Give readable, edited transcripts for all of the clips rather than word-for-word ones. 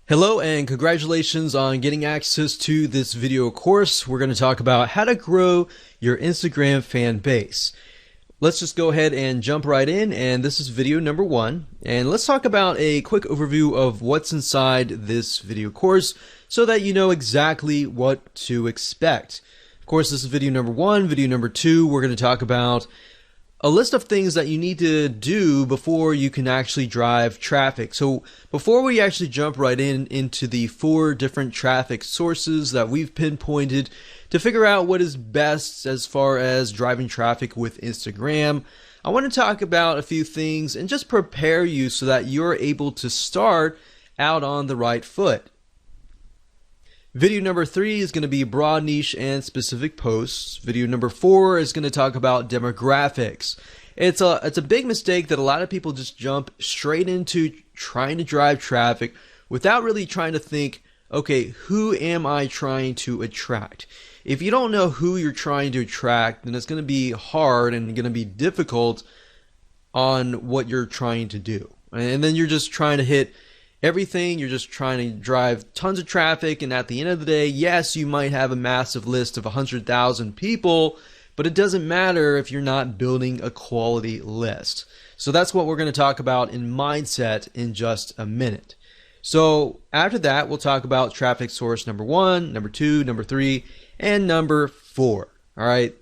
Hello and congratulations on getting access to this video course. We're going to talk about how to grow your Instagram fan base. Let's just go ahead and jump right in, and this is video number 1. And let's talk about a quick overview of what's inside this video course so that you know exactly what to expect. Of course, this is video number 1. Video number 2, we're going to talk about a list of things that you need to do before you can actually drive traffic. So before we actually jump right into the 4 different traffic sources that we've pinpointed to figure out what is best as far as driving traffic with Instagram, I want to talk about a few things and just prepare you so that you're able to start out on the right foot. Video number 3 is going to be broad niche and specific posts. Video number 4 is going to talk about demographics. It's a big mistake that a lot of people just jump straight into trying to drive traffic without really trying to think, okay, who am I trying to attract? If you don't know who you're trying to attract, then it's going to be hard and going to be difficult on what you're trying to do. And then you're just trying to hit everything. You're just trying to drive tons of traffic, and at the end of the day, yes, you might have a massive list of 100,000 people, but it doesn't matter if you're not building a quality list. So that's what we're going to talk about in mindset in just a minute. So after that, we'll talk about traffic source number 1, number 2, number 3, and number 4. All right.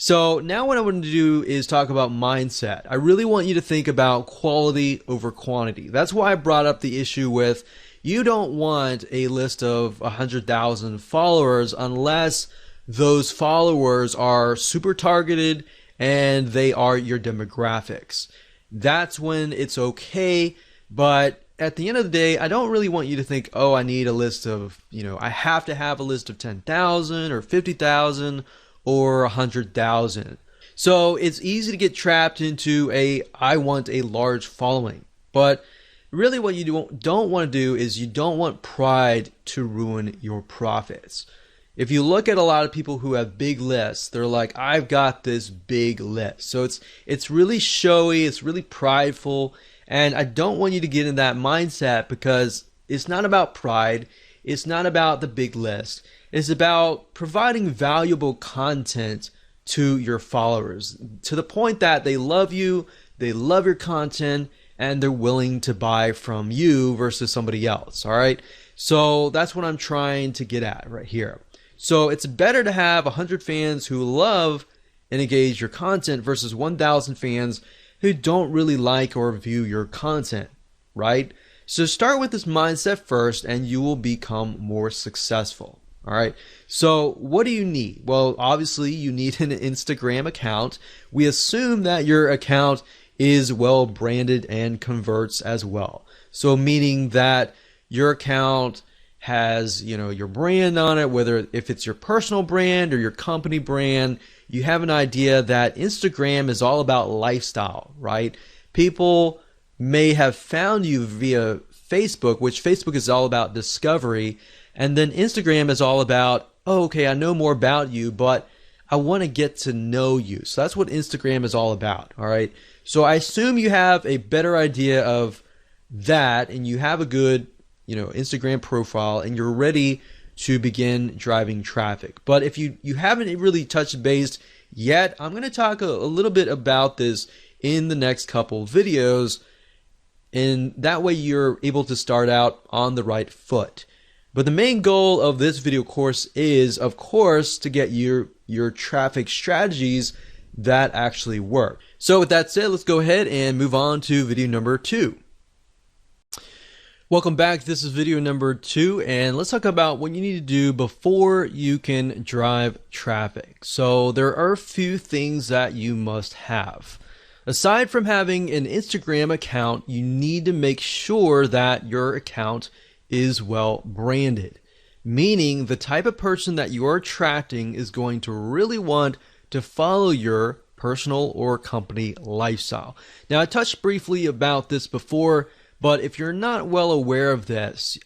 So now what I want to do is talk about mindset. I really want you to think about quality over quantity. That's why I brought up the issue with you don't want a list of 100,000 followers unless those followers are super targeted and they are your demographics. That's when it's okay. But at the end of the day, I don't really want you to think, oh, I need a list of, I have to have a list of 10,000 or 50,000 or 100,000. So it's easy to get trapped into I want a large following. But really what you don't want to do is you don't want pride to ruin your profits. If you look at a lot of people who have big lists, they're like, I've got this big list. So it's really showy, it's really prideful, and I don't want you to get in that mindset because it's not about pride, it's not about the big list. It's about providing valuable content to your followers to the point that they love you, they love your content, and they're willing to buy from you versus somebody else. All right. So that's what I'm trying to get at right here. So it's better to have 100 fans who love and engage your content versus 1,000 fans who don't really like or view your content, right? So start with this mindset first and you will become more successful. All right. So what do you need? Well, obviously you need an Instagram account. We assume that your account is well branded and converts as well. So meaning that your account has, your brand on it, whether if it's your personal brand or your company brand, you have an idea that Instagram is all about lifestyle, right? People may have found you via Facebook, which Facebook is all about discovery. And then Instagram is all about, oh, okay, I know more about you, but I want to get to know you. So that's what Instagram is all about. All right. So I assume you have a better idea of that and you have a good, Instagram profile and you're ready to begin driving traffic. But if you haven't really touched base yet, I'm going to talk a little bit about this in the next couple videos. And that way you're able to start out on the right foot. But the main goal of this video course is, of course, to get your traffic strategies that actually work. So with that said, let's go ahead and move on to video number 2. Welcome back. This is video number 2, and let's talk about what you need to do before you can drive traffic. So there are a few things that you must have. Aside from having an Instagram account, you need to make sure that your account is well branded, meaning the type of person that you are attracting is going to really want to follow your personal or company lifestyle. Now, I touched briefly about this before, but if you're not well aware of this,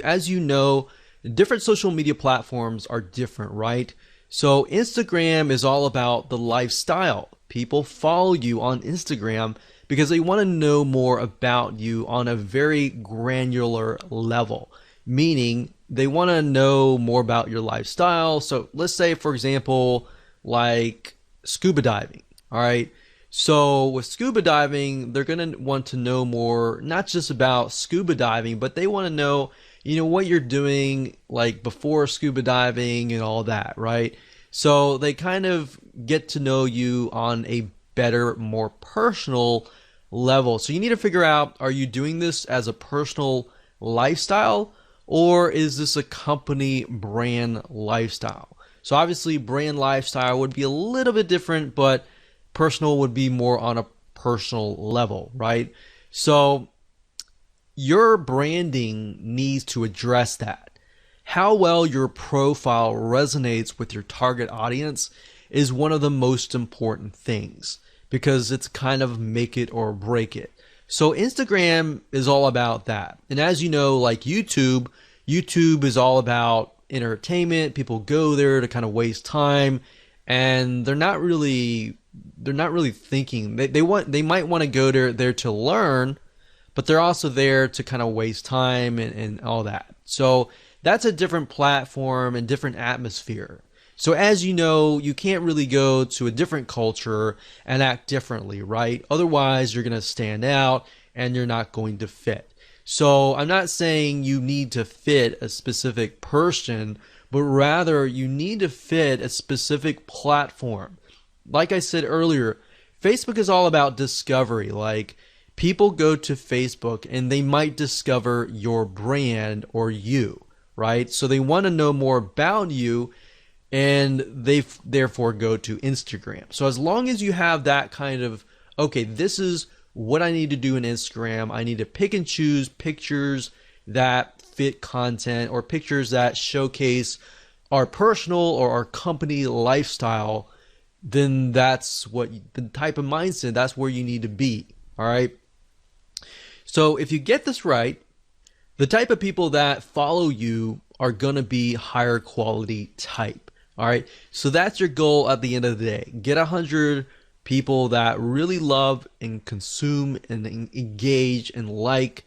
as you know, different social media platforms are different, right? So Instagram is all about the lifestyle. People follow you on Instagram because they want to know more about you on a very granular level, meaning they want to know more about your lifestyle. So let's say, for example, like scuba diving. All right. So with scuba diving, they're going to want to know more, not just about scuba diving, but they want to know, what you're doing like before scuba diving and all that, right? So they kind of get to know you on a better, more personal level. So you need to figure out, are you doing this as a personal lifestyle, or is this a company brand lifestyle? So obviously brand lifestyle would be a little bit different, but personal would be more on a personal level, right? So your branding needs to address that. How well your profile resonates with your target audience is one of the most important things, because it's kind of make it or break it. So Instagram is all about that. And as you know, like YouTube is all about entertainment. People go there to kind of waste time, and they're not really thinking. They might want to go there to learn, but they're also there to kind of waste time and all that. So that's a different platform and different atmosphere. So as you know, you can't really go to a different culture and act differently, right? Otherwise, you're going to stand out and you're not going to fit. So I'm not saying you need to fit a specific person, but rather you need to fit a specific platform. Like I said earlier, Facebook is all about discovery. Like, people go to Facebook and they might discover your brand or you, right? So they want to know more about you, and they therefore go to Instagram. So as long as you have that kind of, okay, this is what I need to do in Instagram. I need to pick and choose pictures that fit content, or pictures that showcase our personal or our company lifestyle, then that's what the type of mindset, that's where you need to be. All right. So if you get this right, the type of people that follow you are going to be higher quality type. All right. So that's your goal at the end of the day. Get 100 people that really love and consume and engage and like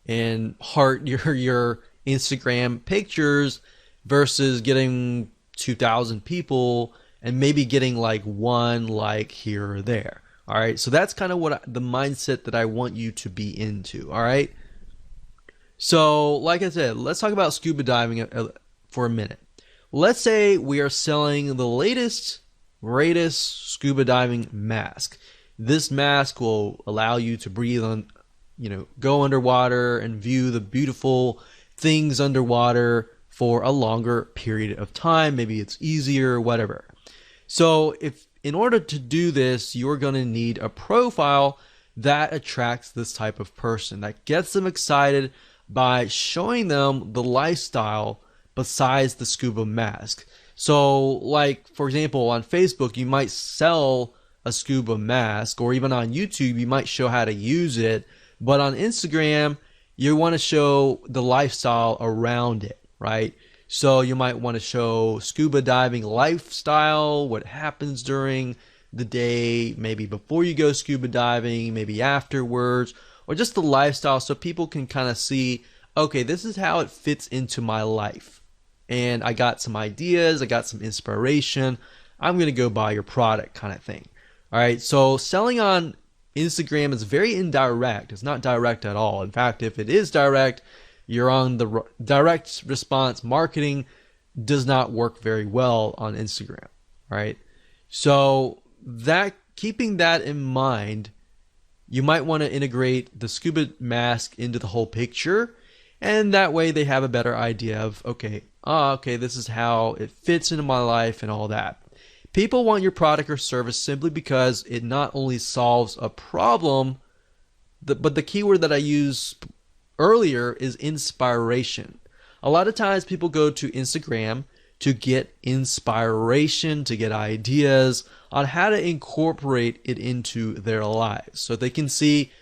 and heart your Instagram pictures, versus getting 2,000 people and maybe getting like one like here or there. All right. So that's kind of the mindset that I want you to be into. All right. So like I said, let's talk about scuba diving for a minute. Let's say we are selling the latest, greatest scuba diving mask. This mask will allow you to breathe on, go underwater and view the beautiful things underwater for a longer period of time. Maybe it's easier, whatever. So in order to do this, you're going to need a profile that attracts this type of person, that gets them excited by showing them the lifestyle besides the scuba mask. So like, for example, on Facebook, you might sell a scuba mask, or even on YouTube, you might show how to use it. But on Instagram, you want to show the lifestyle around it, right? So you might want to show scuba diving lifestyle, what happens during the day, maybe before you go scuba diving, maybe afterwards, or just the lifestyle, so people can kind of see, okay, this is how it fits into my life. And I got some ideas, I got some inspiration, I'm going to go buy your product, kind of thing. All right, so selling on Instagram is very indirect. It's not direct at all. In fact, if it is direct, you're on the direct response marketing does not work very well on Instagram, right? So keeping that in mind, you might want to integrate the scuba mask into the whole picture, and that way they have a better idea of, okay, this is how it fits into my life and all that. People want your product or service simply because it not only solves a problem, but the keyword that I used earlier is inspiration. A lot of times people go to Instagram to get inspiration, to get ideas on how to incorporate it into their lives. So they can see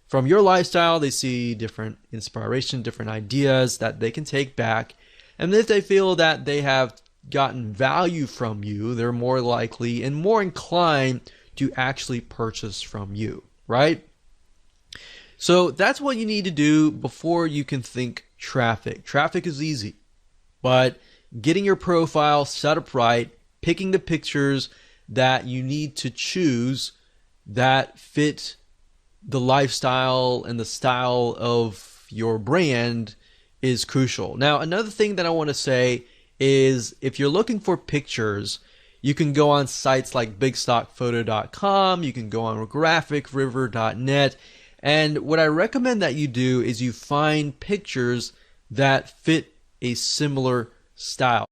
from your lifestyle, they see different inspiration, different ideas that they can take back. And if they feel that they have gotten value from you, they're more likely and more inclined to actually purchase from you, right? So that's what you need to do before you can think traffic. Traffic is easy, but getting your profile set up right, picking the pictures that you need to choose that fit the lifestyle and the style of your brand is crucial. Now, another thing that I want to say is if you're looking for pictures, you can go on sites like bigstockphoto.com, you can go on graphicriver.net, and what I recommend that you do is you find pictures that fit a similar style.